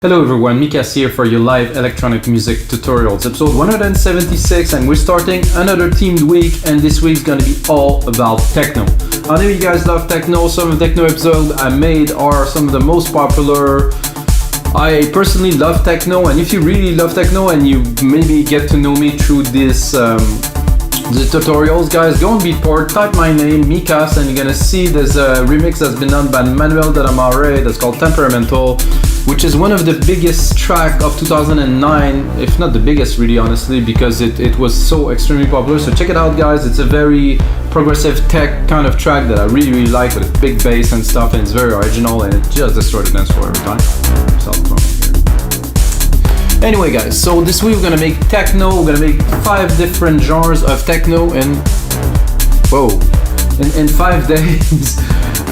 Hello everyone, Mikas here for your live electronic music tutorials, episode 176, and we're starting another themed week, and this week's gonna be all about techno. I know you guys love techno. Some of the techno episodes I made are some of the most popular. I personally love techno, and if you really love techno and you maybe get to know me through this the tutorials, guys, go on Beatport, type my name, Mikas, and you're gonna see there's a remix that's been done by Manuel de la Mare that's called Temperamental, which is one of the biggest track of 2009, if not the biggest really, honestly, because it was so extremely popular. So check it out, guys. It's a very progressive tech kind of track that I really like, with a big bass and stuff, and it's very original, and it just destroyed the dance floor every time. Anyway, guys, so this week we're gonna make techno. We're gonna make 5 different genres of techno in 5 days.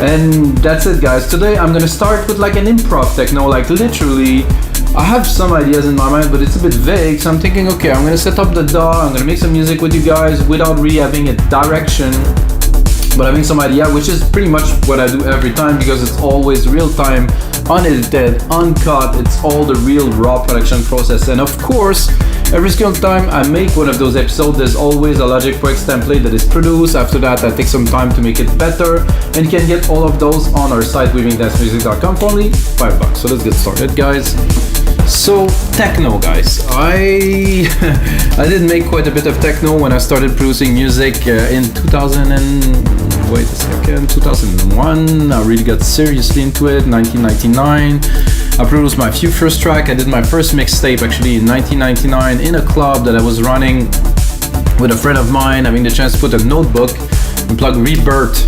And that's it, guys. Today I'm gonna start with like an improv techno, like literally I have some ideas in my mind, but it's a bit vague, so I'm thinking, okay, I'm gonna set up the DAW, I'm gonna make some music with you guys without really having a direction, but having some idea, which is pretty much what I do every time, because it's always real time, unedited, uncut. It's all the real raw production process. And of course, every single time I make one of those episodes, there's always a Logic Pro X template that is produced. After that, I take some time to make it better, and you can get all of those on our site, weavingdancemusic.com, for only $5. So let's get started, guys. So techno, guys, I did make quite a bit of techno when I started producing music in 2001. I really got seriously into it. 1999, I produced my first track. I did my first mixtape actually in 1999 in a club that I was running with a friend of mine, having the chance to put a notebook and plug Rebirth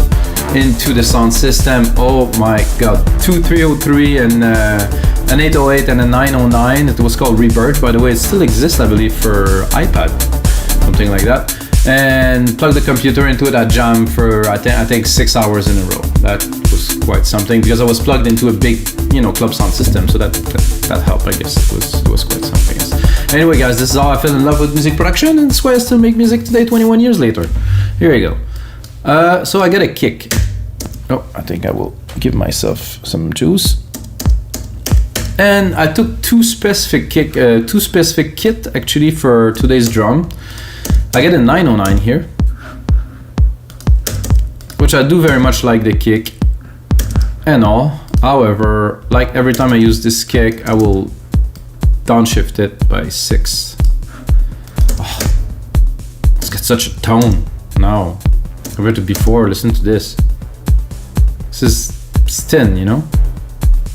into the sound system. Oh my god, 2303 and an 808 and a 909. It was called Rebirth, by the way. It still exists, I believe, for iPad, something like that. And plug the computer into it. I jammed for I think 6 hours in a row. That was quite something, because I was plugged into a big, club sound system, so that helped, I guess. It was quite something. Yes. Anyway, guys, this is how I fell in love with music production, and that's why I still make music today, 21 years later. Here we go. So I get a kick. Oh, I think I will give myself some juice. And I took two specific kit actually for today's drum. I get a 909 here, which I do very much like the kick and all. However, like every time I use this kick, I will downshift it by 6. Oh, it's got such a tone now compared to before. Listen to this. This is thin,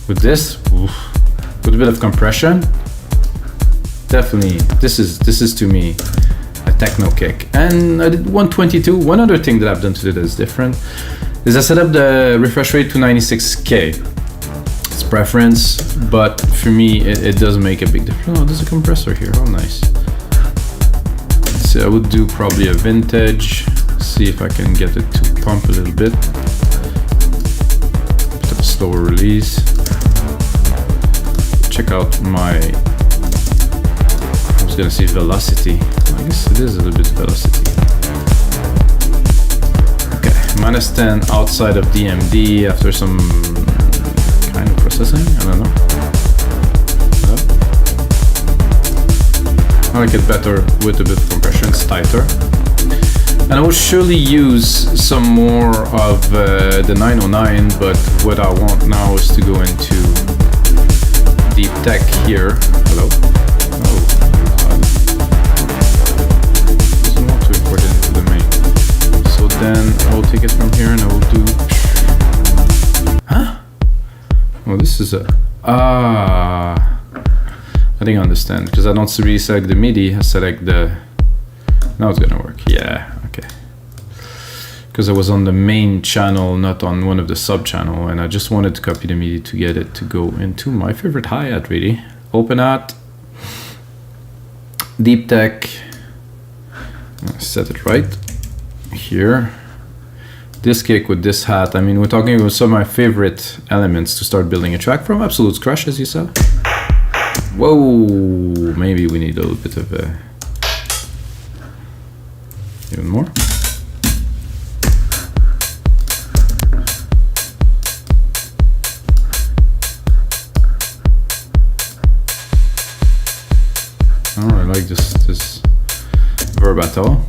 With this, with a bit of compression, definitely this is to me a techno kick. And I did 122. One other thing that I've done today that is different is I set up the refresh rate to 96K. It's preference, but for me it does make a big difference. Oh, there's a compressor here. Oh, nice. So I would do probably a vintage. See if I can get it to pump a little bit. Bit of a slower release. Check out my, I was gonna say velocity. I guess it is a little bit velocity. Okay, -10 outside of DMD after some kind of processing. I don't know. I like it better with a bit of compression. It's tighter. And I will surely use some more of the 909, but what I want now is to go into deep tech here. Hello. Oh, doesn't want to import it into the main. So then I will take it from here and I will do. Huh? Well, this is a. I think I understand, because I don't really select the MIDI. I select the. Now it's gonna work. Yeah. Okay. Because I was on the main channel, not on one of the sub-channel, and I just wanted to copy the MIDI to get it to go into my favorite hi-hat, really. Open hat, deep tech, set it right here. This kick with this hat, I mean, we're talking about some of my favorite elements to start building a track from. Absolute crush, as you saw. Whoa, maybe we need a little bit of even more. Oh, I like this verbato.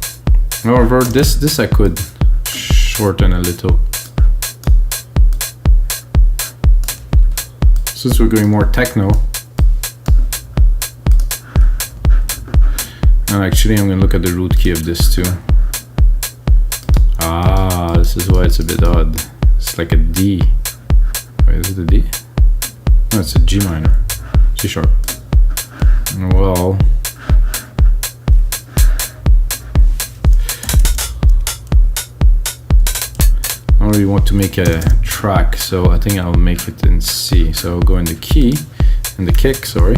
However, this I could shorten a little. Since we're going more techno. And actually I'm gonna look at the root key of this too. Ah, this is why it's a bit odd. It's like a D. Wait, is it a D? No, it's a G minor. C sharp. Well, I don't really want to make a track, so I think I'll make it in C. So I'll go in the key, in the kick, sorry.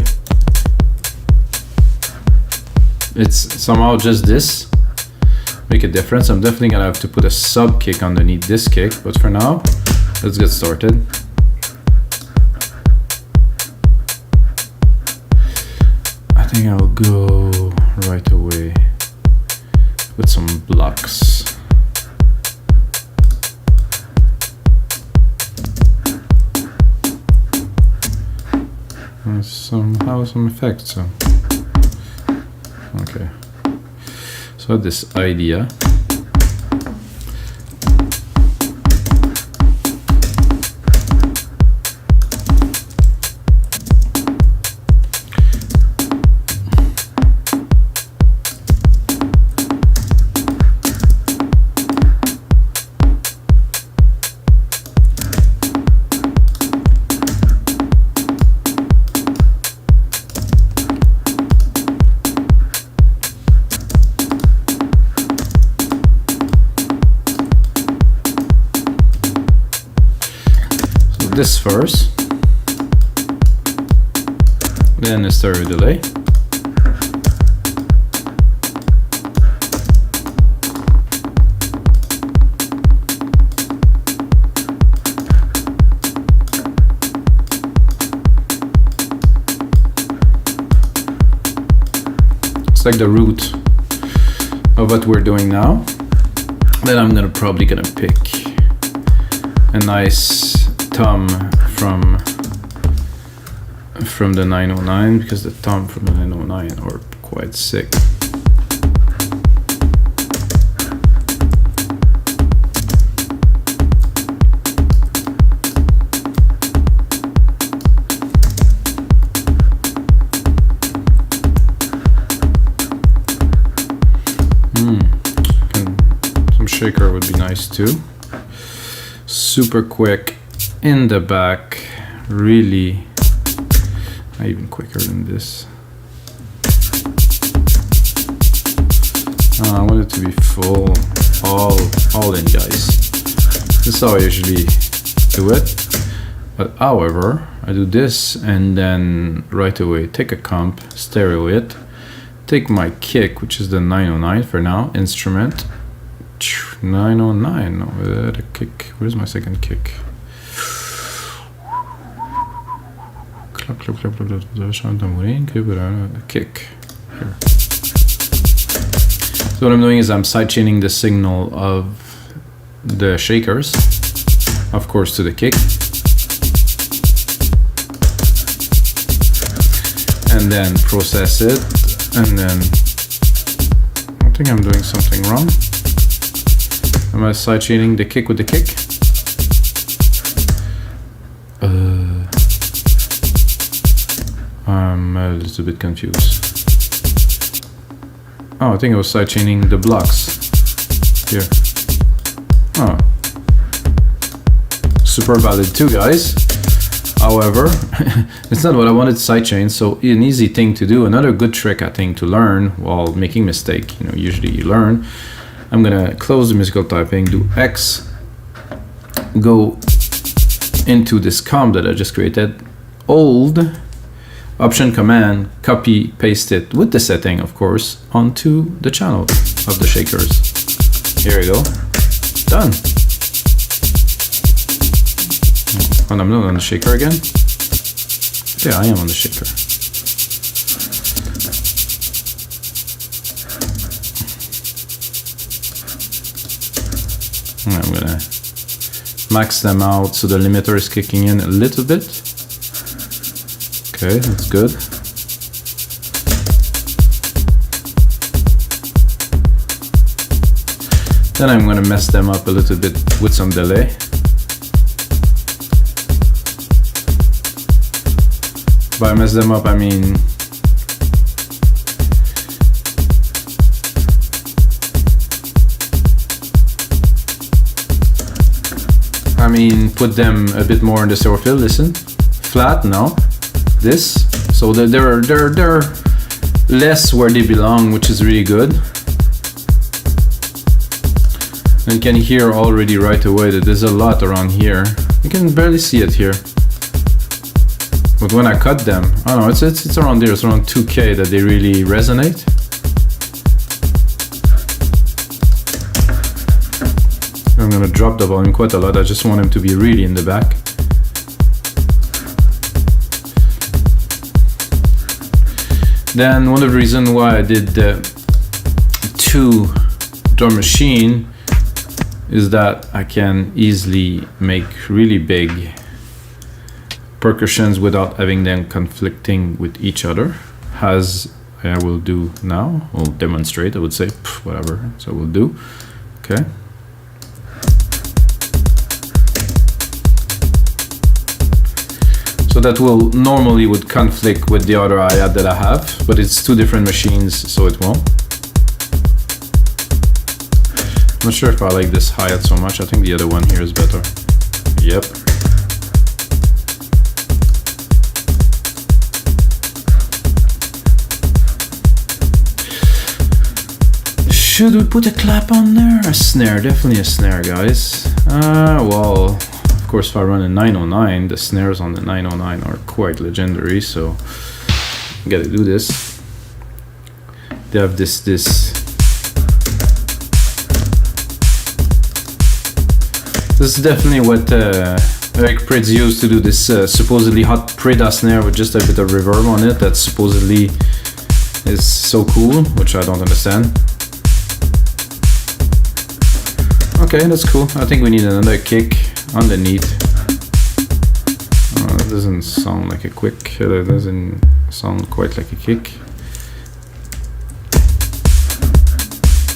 It's somehow just this. Make a difference. I'm definitely gonna have to put a sub kick underneath this kick, but for now, let's get started. I think I'll go right away with some blocks. Somehow some effects. So. Okay. So this idea. This first, then a stereo delay, it's like the root of what we're doing now. Then I'm probably gonna pick a nice tom from the 909, because the tom from the 909 are quite sick. Some shaker would be nice too. Super quick in the back, really even quicker than this. I want it to be full, all in, guys. This is how I usually do it. But however, I do this and then right away take a comp, stereo it, take my kick, which is the 909 for now, instrument. 909, no, the kick, where's my second kick? Kick. Here. So what I'm doing is I'm sidechaining the signal of the shakers, of course, to the kick, and then process it, and then I think I'm doing something wrong. Am I sidechaining the kick with the kick? I'm a little bit confused. Oh, I think I was sidechaining the blocks here. Oh, super valid too, guys. However, it's not what I wanted to sidechain, so an easy thing to do, another good trick I think to learn while making mistake, you know, usually you learn. I'm gonna close the musical typing, do X, go into this comp that I just created, hold, Option Command, copy, paste it with the setting, of course, onto the channel of the shakers. Here we go. Done. And I'm not on the shaker again. Yeah, I am on the shaker. I'm gonna max them out so the limiter is kicking in a little bit. Okay, that's good. Then I'm gonna mess them up a little bit with some delay. By mess them up, I mean put them a bit more in the silver fill. Listen, flat now. This, so they're less where they belong, which is really good. And you can hear already right away that there's a lot around here. You can barely see it here, but when I cut them, I don't know, it's around there. It's around 2K that they really resonate. I'm gonna drop the volume quite a lot. I just want him to be really in the back. Then one of the reasons why I did the 2 drum machine is that I can easily make really big percussions without having them conflicting with each other, as I will do now. I'll demonstrate, I would say, whatever, so we'll do. Okay. So that will normally would conflict with the other hi-hat that I have, but it's 2 different machines, so it won't. I'm not sure if I like this hi-hat so much. I think the other one here is better. Yep. Should we put a clap on there? A snare, definitely a snare, guys. Well, of course, if I run a 909, the snares on the 909 are quite legendary, so I gotta do this. They have this. This is definitely what Eric Prydz used to do this supposedly hot Prida snare with just a bit of reverb on it. That supposedly is so cool, which I don't understand. Okay, that's cool. I think we need another kick underneath. That doesn't sound like a quick. That doesn't sound quite like a kick.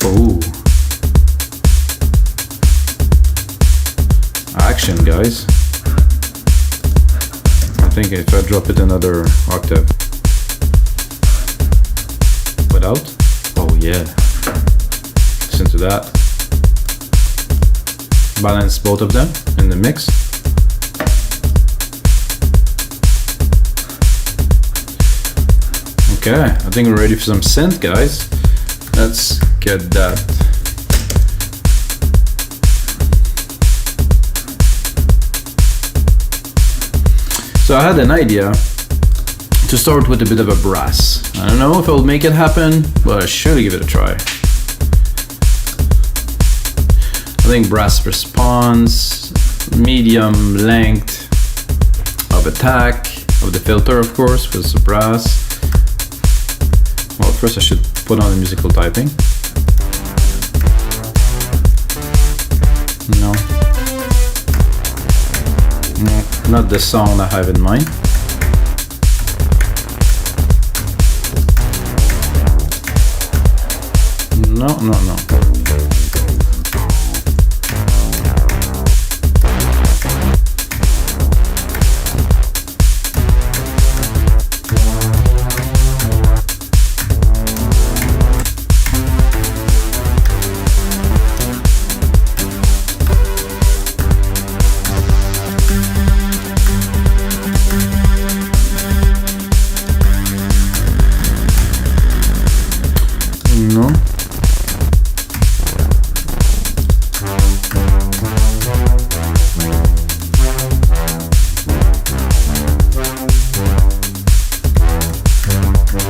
Oh. Action, guys. I think if I drop it another octave. Without? Oh yeah. Listen to that. Balance both of them in the mix. Okay, I think we're ready for some synth, guys. Let's get that. So I had an idea to start with a bit of a brass. I don't know if I'll make it happen, but I should give it a try. I think brass response, medium length of attack of the filter, of course, with the brass. Well, first I should put on the musical typing. No, not the sound I have in mind. No.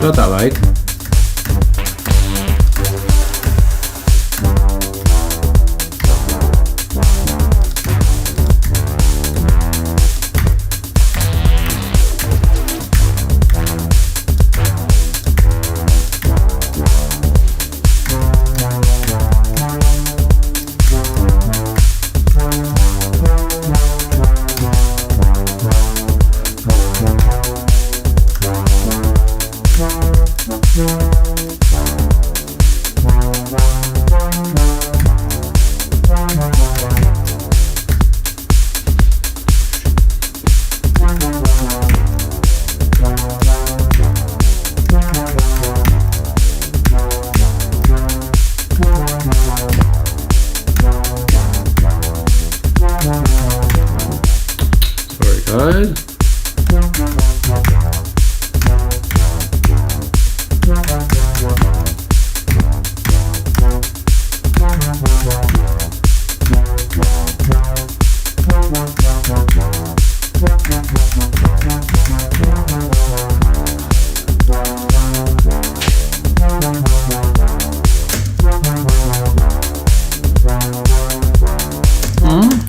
That I like.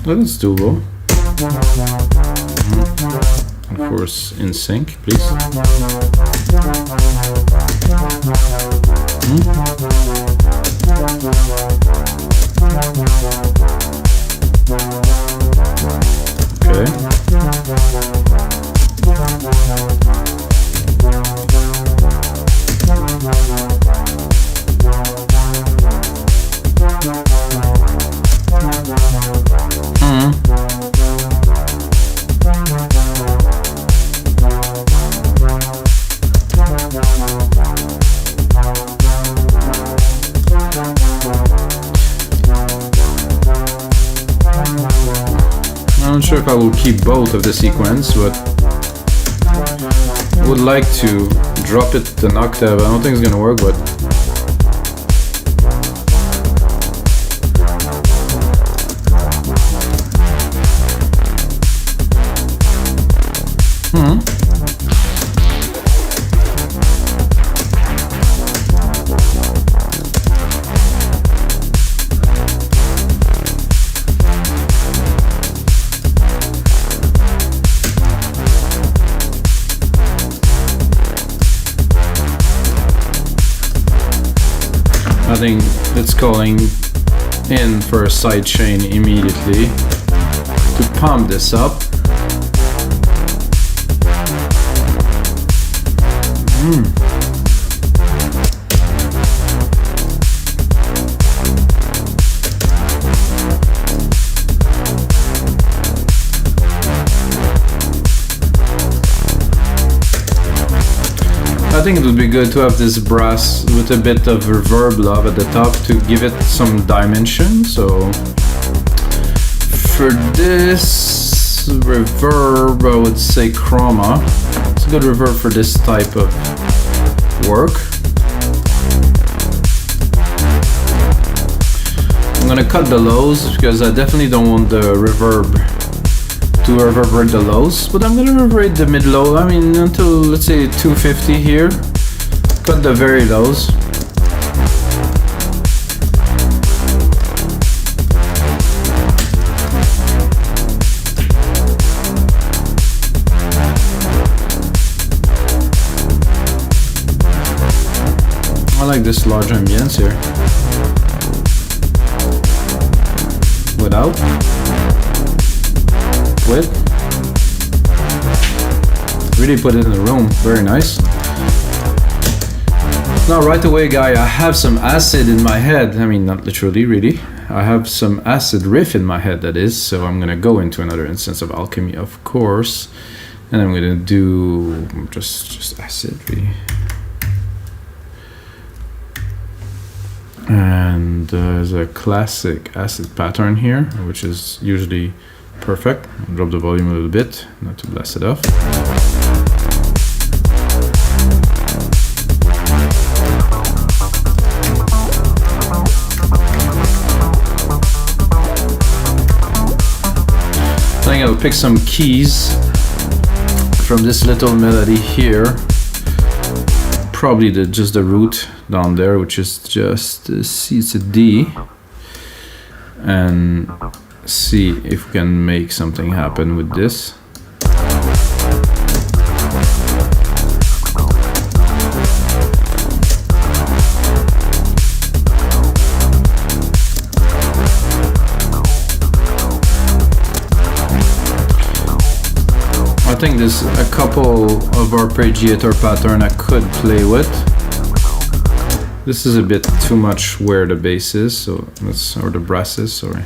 Well, that's doable. Of course, in sync, please. Okay. I'm not sure if I will keep both of the sequence, but I would like to drop it an octave. I don't think it's gonna work, but I think it's calling in for a side chain immediately to pump this up. I think it would be good to have this brass with a bit of reverb love at the top to give it some dimension. So for this reverb, I would say chroma. It's a good reverb for this type of work. I'm gonna cut the lows because I definitely don't want the reverb to reverberate the lows, but I'm gonna reverberate the mid-low, I mean until let's say 250 here. Cut the very lows. I like this large ambience here. Without. With. Really put it in the room. Very nice. Now right away, guy, I have some acid in my head. I mean, not literally, really. I have some acid riff in my head, that is. So I'm gonna go into another instance of alchemy, of course, and I'm gonna do just acid, really. And there's a classic acid pattern here, which is usually perfect. I'll drop the volume a little bit, not to blast it off. I think I'll pick some keys from this little melody here. Probably just the root down there, which is just a C, it's a D, and see if we can make something happen with this. I think there's a couple of arpeggiator pattern I could play with. This is a bit too much where the bass is, so let's, or the brass is, sorry.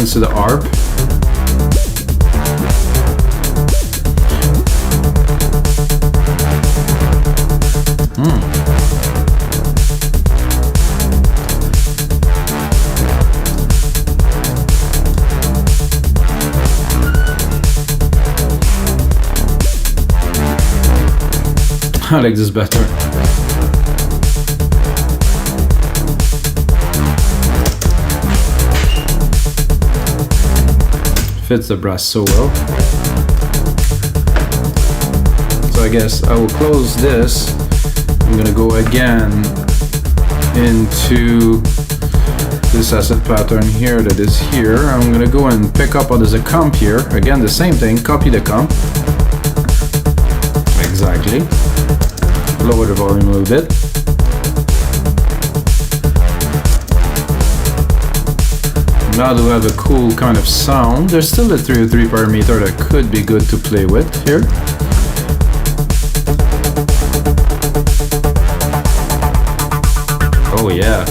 sequence to the harp. I like this better. Fits the brass so well. So I guess I will close this. I'm gonna go again into this asset pattern here that is here. I'm gonna go and pick up, there's a comp here. Again, the same thing, copy the comp. Exactly. Lower the volume a little bit. Now do we have a cool kind of sound. There's still a 303 parameter that could be good to play with here. Oh yeah.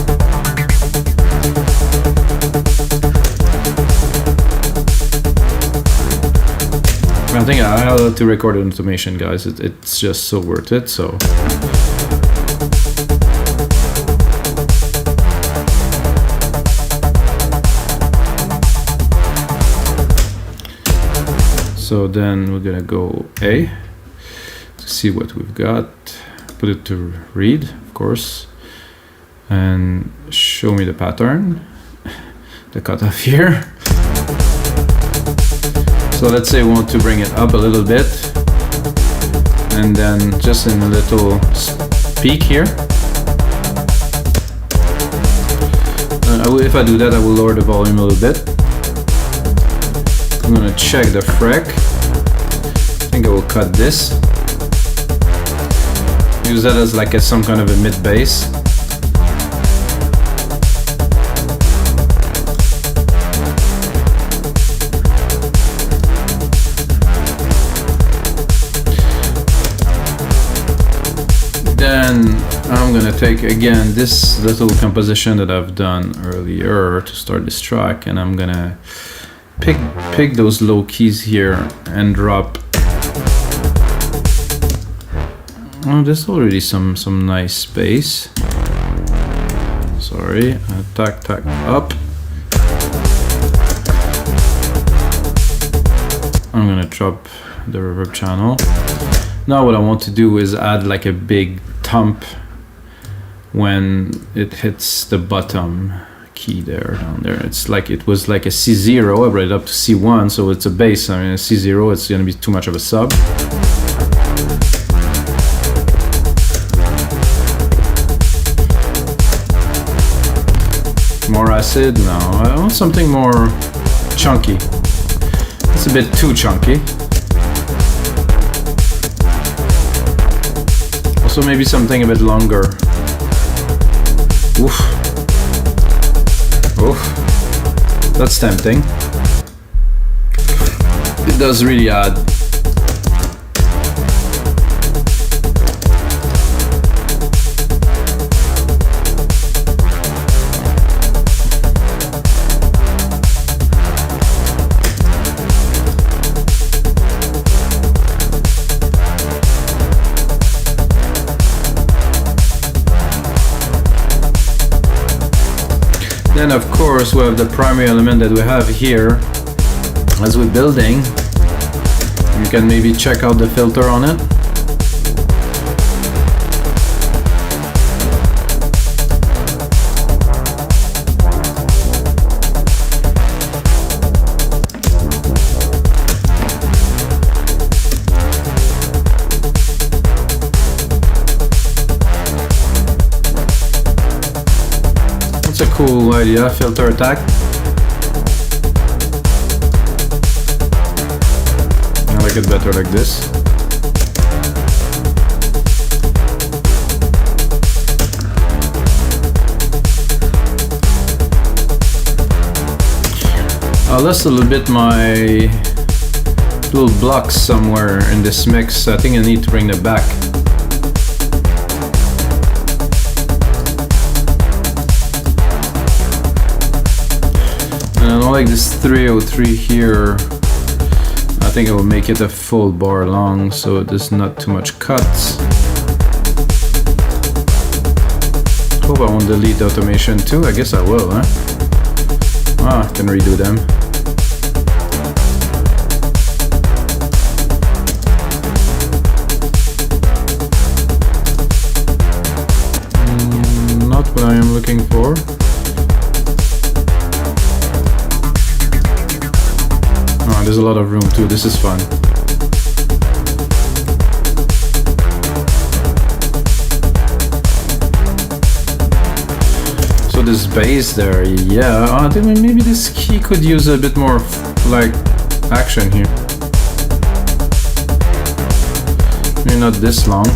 I think I have to record an automation, guys. It's just so worth it. So then we're gonna go A to see what we've got. Put it to read, of course, and show me the pattern, the cutoff here. So let's say we want to bring it up a little bit, and then just in a little peak here. If I do that, I will lower the volume a little bit. I'm gonna check the frec. I think I will cut this. Use that as like some kind of a mid bass. Then I'm gonna take again this little composition that I've done earlier to start this track, and I'm gonna pick those low keys here and drop. Oh, there's already some nice bass. Sorry, tack up. I'm gonna drop the reverb channel. Now what I want to do is add like a big thump when it hits the bottom key there, down there. It's like, it was like a C0, I brought it up to C1, so it's a bass. I mean, a C0, it's gonna be too much of a sub. More acid? No, I want something more chunky. It's a bit too chunky. Also maybe something a bit longer. Oof. Oof. That's tempting. It does really add. Then of course we have the primary element that we have here as we're building. You can maybe check out the filter on it. Cool idea, filter attack. I like it better like this. I lost a little bit my little blocks somewhere in this mix. I think I need to bring them back. And I don't like this 303 here. I think it will make it a full bar long, so there's not too much cuts. Hope I won't delete the automation too. I guess I will, huh? Ah, I can redo them. Not what I am looking for. Oh, there's a lot of room too. This is fun. So this bass there, yeah. I think maybe this key could use a bit more like action here. Maybe not this long.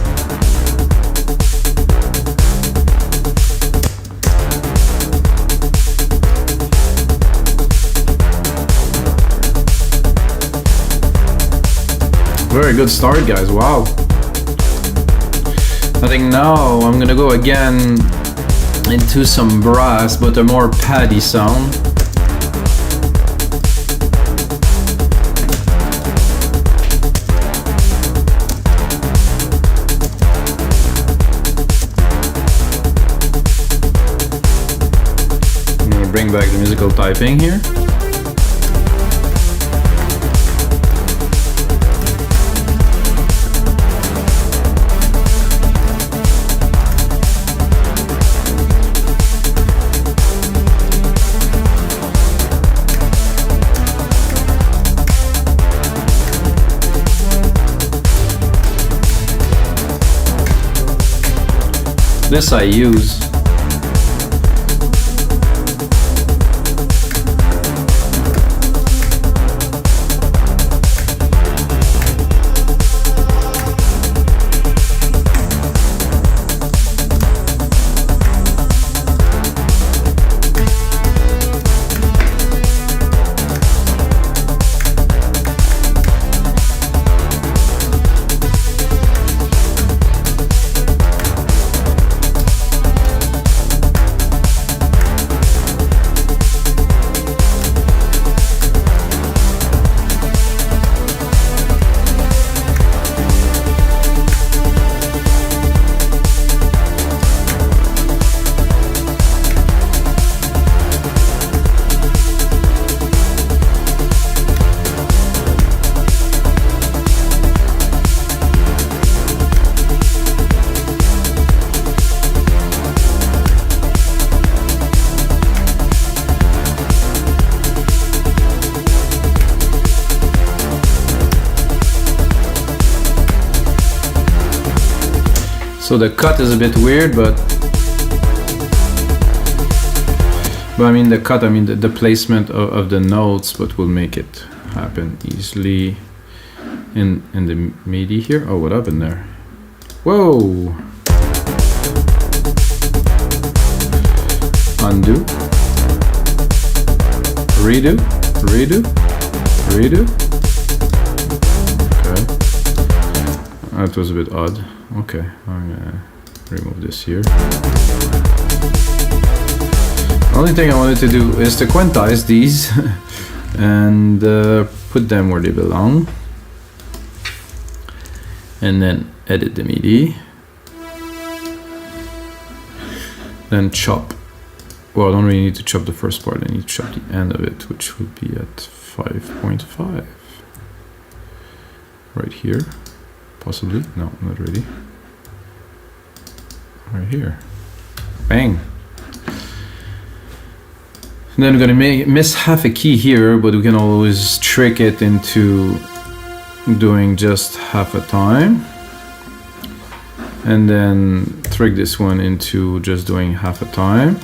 Very good start, guys. Wow. I think now I'm gonna go again into some brass, but a more paddy sound. I'm gonna bring back the musical typing here. This I use. So the cut is a bit weird, but I mean the cut, I mean the placement of the notes, but we'll make it happen easily in the MIDI here. Oh, what happened there? Whoa! Undo. Redo. Redo. Redo. Okay. That was a bit odd. Okay, I'm gonna remove this here. The only thing I wanted to do is to quantize these and put them where they belong, and then edit the MIDI, then chop. Well, I don't really need to chop the first part, I need to chop the end of it, which would be at 5.5 right here. Possibly, no, not really. Right here, bang. And then we're gonna miss half a key here, but we can always trick it into doing just half a time, and then trick this one into just doing half a time.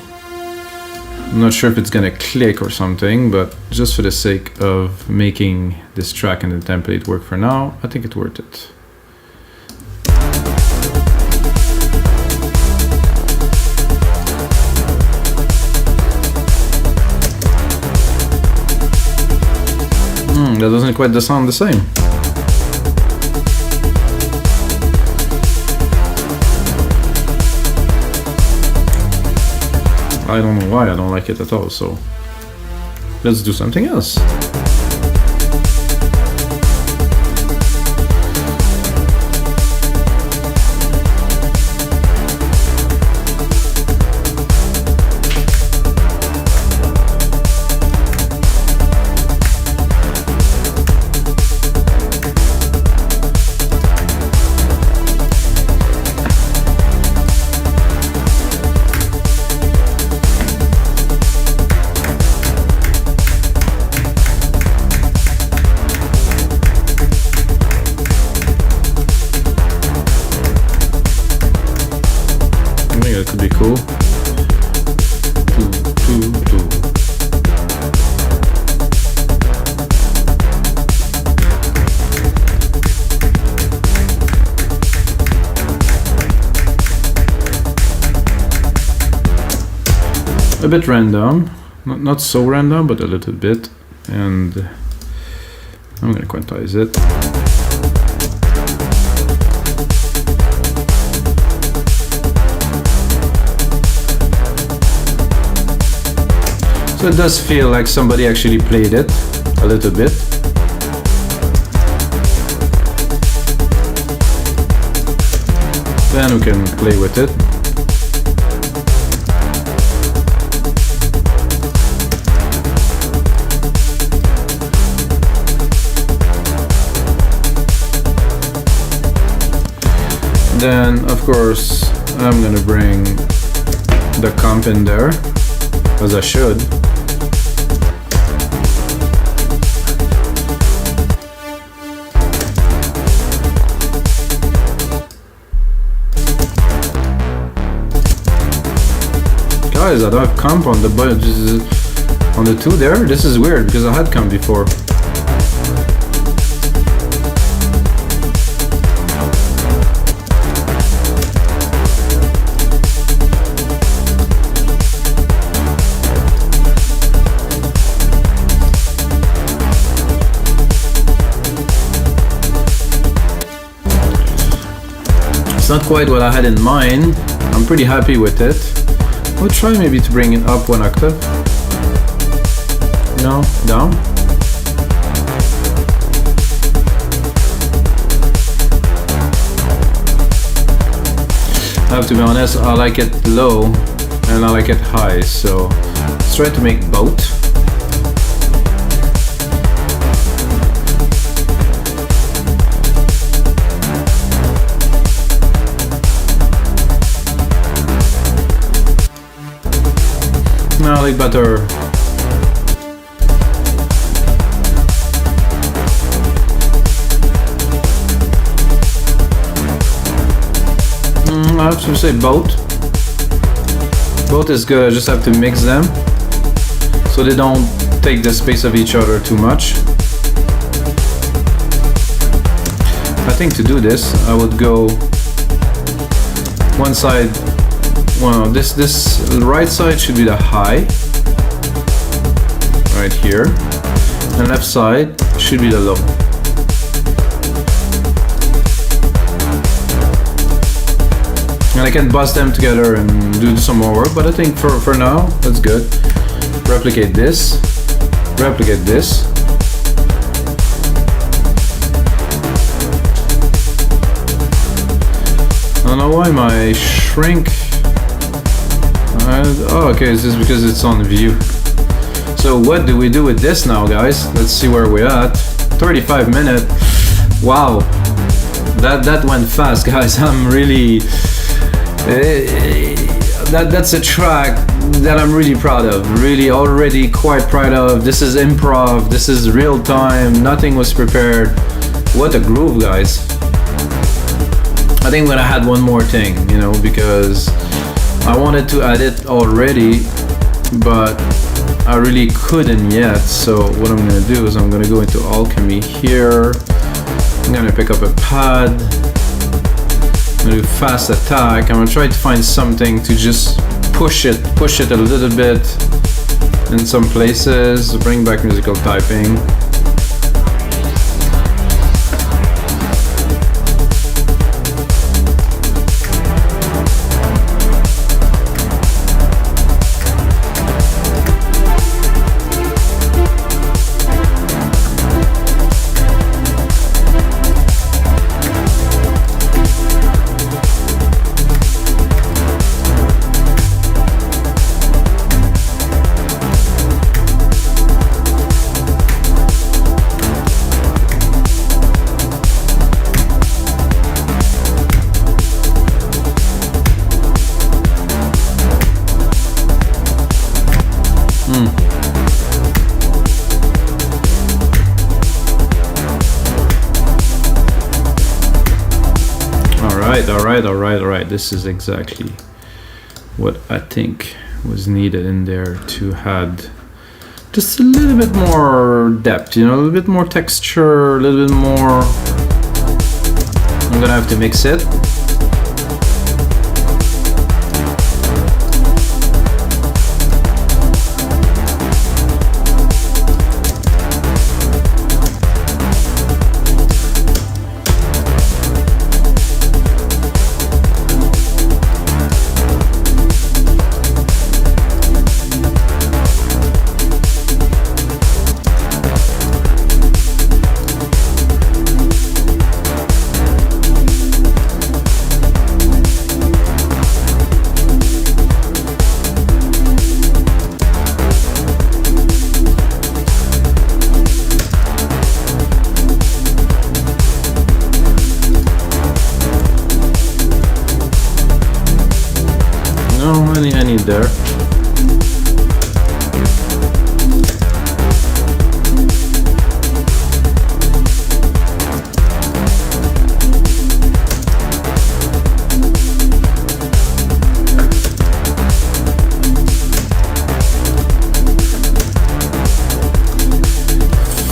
I'm not sure if it's gonna click or something, but just for the sake of making this track and the template work for now, I think it's worth it. That doesn't quite sound the same. I don't know why I don't like it at all, so let's do something else. Could be cool. A bit random, not so random, but a little bit, and I'm gonna quantize it. So it does feel like somebody actually played it a little bit. Then we can play with it. Then, of course, I'm gonna bring the comp in there, as I should. Guys, I don't have comp on the on the two there. This is weird because I had comp before. It's not quite what I had in mind. I'm pretty happy with it. We'll try maybe to bring it up one octave. No, down. I have to be honest, I like it low and I like it high, so let's try to make both. No, I like better. I have to say both. Both is good, I just have to mix them so they don't take the space of each other too much. I think to do this, I would go one side. Well, this right side should be the high, right here, and left side should be the low. And I can bust them together and do some more work, but I think for now, that's good. Replicate this, replicate this. I don't know why my shrink. Oh, okay, it's just because it's on view. So what do we do with this now, guys? Let's see where we're at. 35 minutes. Wow, that went fast, guys. I'm really that's a track that I'm really proud of. Really, already quite proud of. This is improv. This is real time. Nothing was prepared. What a groove, guys. I think I'm gonna add one more thing, you know, because I wanted to add it already, but I really couldn't yet. So what I'm gonna do is I'm gonna go into Alchemy here. I'm gonna pick up a pad. I'm gonna do fast attack. I'm gonna try to find something to just push it a little bit in some places. Bring back musical typing. Alright. This is exactly what I think was needed in there to add just a little bit more depth, you know, a little bit more texture, a little bit more. I'm gonna have to mix it. I need there.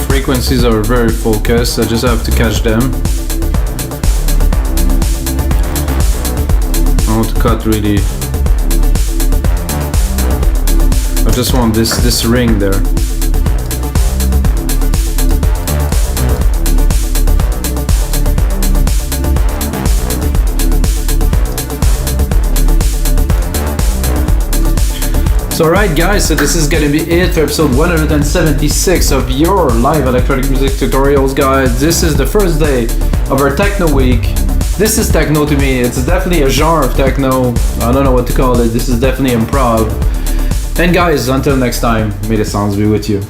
Frequencies are very focused, I just have to catch them. I want to cut really. I just want this ring there. So alright guys, so this is gonna be it for episode 176 of your live electronic music tutorials, guys. This is the first day of our techno week. This is techno to me. It's definitely a genre of techno. I don't know what to call it. This is definitely improv. And guys, until next time, may the sounds be with you.